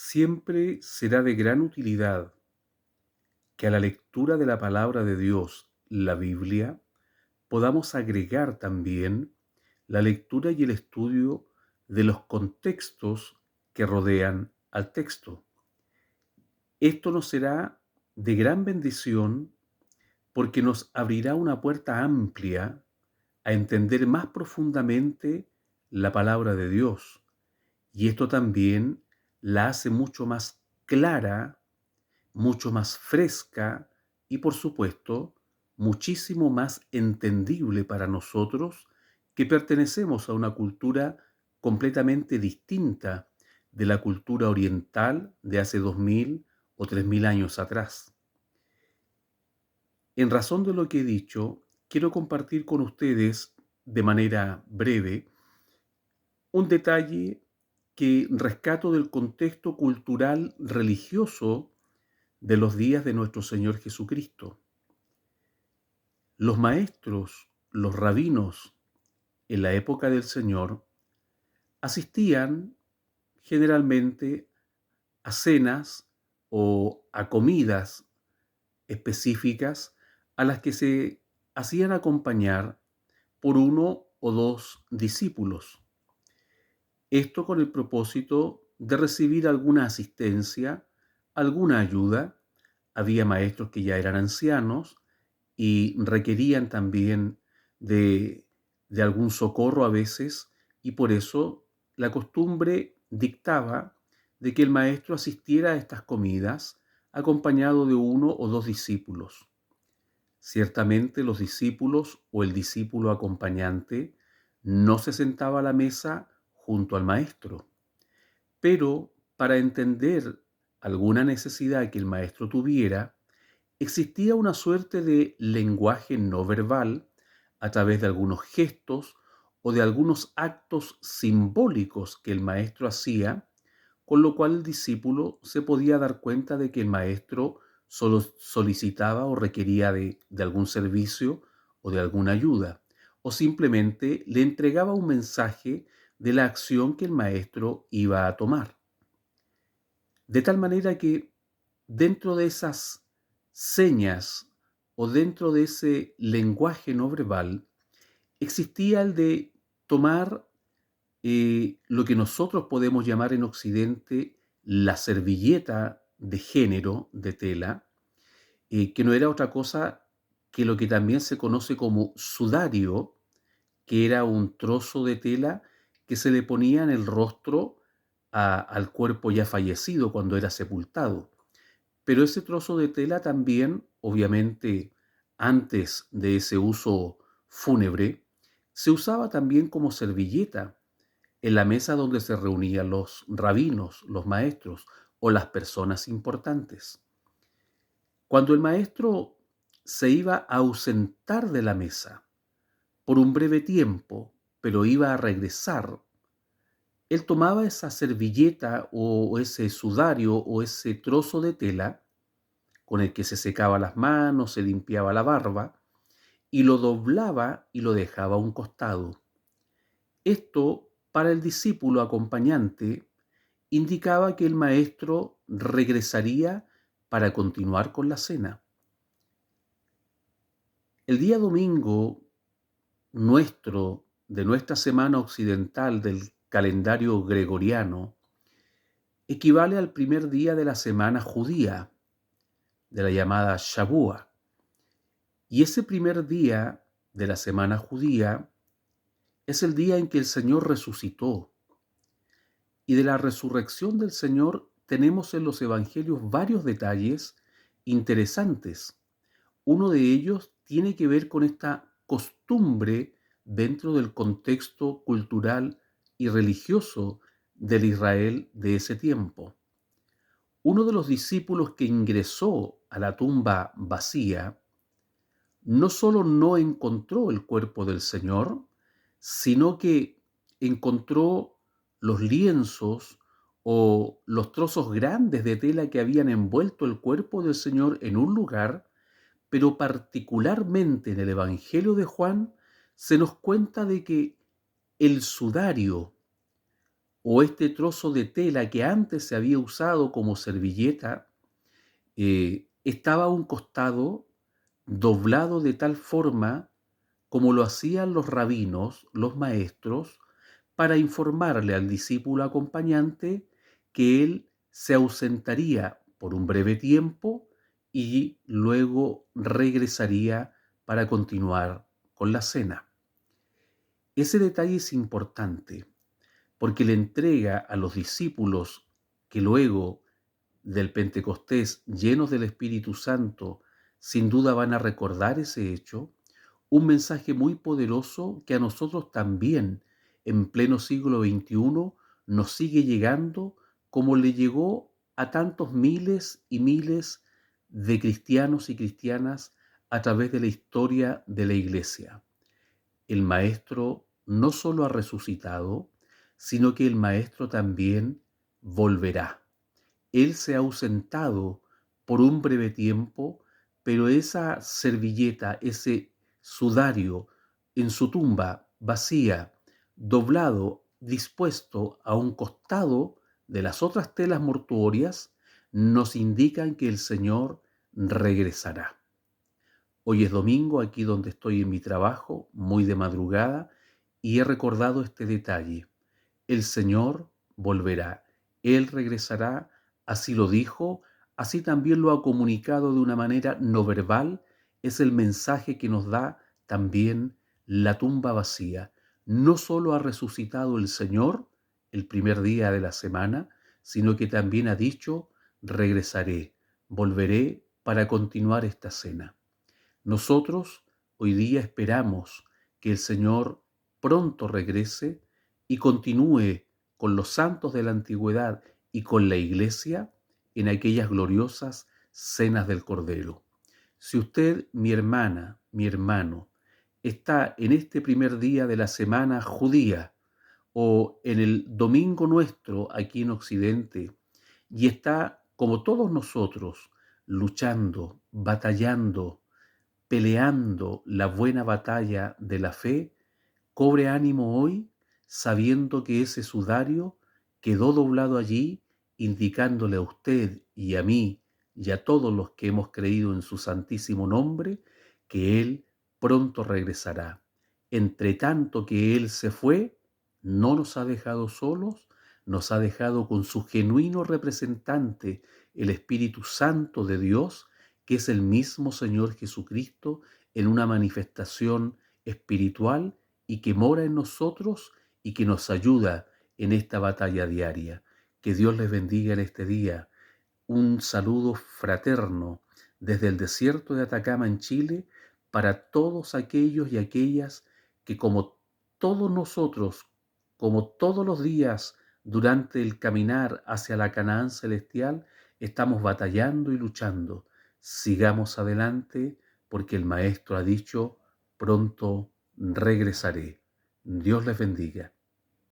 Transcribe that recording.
Siempre será de gran utilidad que a la lectura de la palabra de Dios, la Biblia, podamos agregar también la lectura y el estudio de los contextos que rodean al texto. Esto nos será de gran bendición porque nos abrirá una puerta amplia a entender más profundamente la palabra de Dios. Y esto también la hace mucho más clara, mucho más fresca y, por supuesto, muchísimo más entendible para nosotros que pertenecemos a una cultura completamente distinta de la cultura oriental de hace 2000 o 3000 años atrás. En razón de lo que he dicho, quiero compartir con ustedes de manera breve un detalle que rescato del contexto cultural religioso de los días de nuestro Señor Jesucristo. Los maestros, los rabinos, en la época del Señor, asistían generalmente a cenas o a comidas específicas a las que se hacían acompañar por uno o dos discípulos. Esto con el propósito de recibir alguna asistencia, alguna ayuda. Había maestros que ya eran ancianos y requerían también de, de algún socorro a veces, y por eso la costumbre dictaba de que el maestro asistiera a estas comidas acompañado de uno o dos discípulos. Ciertamente los discípulos o el discípulo acompañante no se sentaba a la mesa junto al maestro, pero para entender alguna necesidad que el maestro tuviera, existía una suerte de lenguaje no verbal a través de algunos gestos o de algunos actos simbólicos que el maestro hacía, con lo cual el discípulo se podía dar cuenta de que el maestro solo solicitaba o requería de algún servicio o de alguna ayuda, o simplemente le entregaba un mensaje de la acción que el maestro iba a tomar. De tal manera que dentro de esas señas o dentro de ese lenguaje no verbal existía el de tomar lo que nosotros podemos llamar en Occidente la servilleta de género de tela, que no era otra cosa que lo que también se conoce como sudario, que era un trozo de tela que se le ponía en el rostro al cuerpo ya fallecido cuando era sepultado. Pero ese trozo de tela también, obviamente, antes de ese uso fúnebre, se usaba también como servilleta en la mesa donde se reunían los rabinos, los maestros o las personas importantes. Cuando el maestro se iba a ausentar de la mesa por un breve tiempo, pero iba a regresar, él tomaba esa servilleta o ese sudario o ese trozo de tela con el que se secaba las manos, se limpiaba la barba, y lo doblaba y lo dejaba a un costado. Esto, para el discípulo acompañante, indicaba que el maestro regresaría para continuar con la cena. El día domingo nuestro, de nuestra semana occidental del calendario gregoriano, equivale al primer día de la semana judía, de la llamada Shavua. Y ese primer día de la semana judía es el día en que el Señor resucitó. Y de la resurrección del Señor tenemos en los evangelios varios detalles interesantes. Uno de ellos tiene que ver con esta costumbre dentro del contexto cultural y religioso del Israel de ese tiempo. Uno de los discípulos que ingresó a la tumba vacía no solo no encontró el cuerpo del Señor, sino que encontró los lienzos o los trozos grandes de tela que habían envuelto el cuerpo del Señor en un lugar, pero particularmente en el Evangelio de Juan se nos cuenta de que el sudario o este trozo de tela que antes se había usado como servilleta, estaba a un costado doblado de tal forma como lo hacían los rabinos, los maestros, para informarle al discípulo acompañante que él se ausentaría por un breve tiempo y luego regresaría para continuar con la cena. Ese detalle es importante porque le entrega a los discípulos que luego del Pentecostés, llenos del Espíritu Santo, sin duda van a recordar ese hecho, un mensaje muy poderoso que a nosotros también, en pleno siglo XXI, nos sigue llegando como le llegó a tantos miles y miles de cristianos y cristianas a través de la historia de la Iglesia. El Maestro no solo ha resucitado, sino que el Maestro también volverá. Él se ha ausentado por un breve tiempo, pero esa servilleta, ese sudario en su tumba vacía, doblado, dispuesto a un costado de las otras telas mortuorias, nos indican que el Señor regresará. Hoy es domingo, aquí donde estoy en mi trabajo, muy de madrugada, y he recordado este detalle. El Señor volverá, Él regresará, así lo dijo, así también lo ha comunicado de una manera no verbal, es el mensaje que nos da también la tumba vacía. No solo ha resucitado el Señor el primer día de la semana, sino que también ha dicho, regresaré, volveré para continuar esta cena. Nosotros hoy día esperamos que el Señor pronto regrese y continúe con los santos de la antigüedad y con la Iglesia en aquellas gloriosas cenas del Cordero. Si usted, mi hermana, mi hermano, está en este primer día de la semana judía o en el domingo nuestro aquí en Occidente y está, como todos nosotros, luchando, batallando, peleando la buena batalla de la fe, cobre ánimo hoy sabiendo que ese sudario quedó doblado allí, indicándole a usted y a mí y a todos los que hemos creído en su santísimo nombre, que Él pronto regresará. Entre tanto que Él se fue, no nos ha dejado solos, nos ha dejado con su genuino representante, el Espíritu Santo de Dios, que es el mismo Señor Jesucristo en una manifestación espiritual y que mora en nosotros y que nos ayuda en esta batalla diaria. Que Dios les bendiga en este día. Un saludo fraterno desde el desierto de Atacama en Chile para todos aquellos y aquellas que como todos nosotros, como todos los días durante el caminar hacia la Canaán celestial, estamos batallando y luchando. Sigamos adelante porque el Maestro ha dicho, pronto regresaré. Dios les bendiga.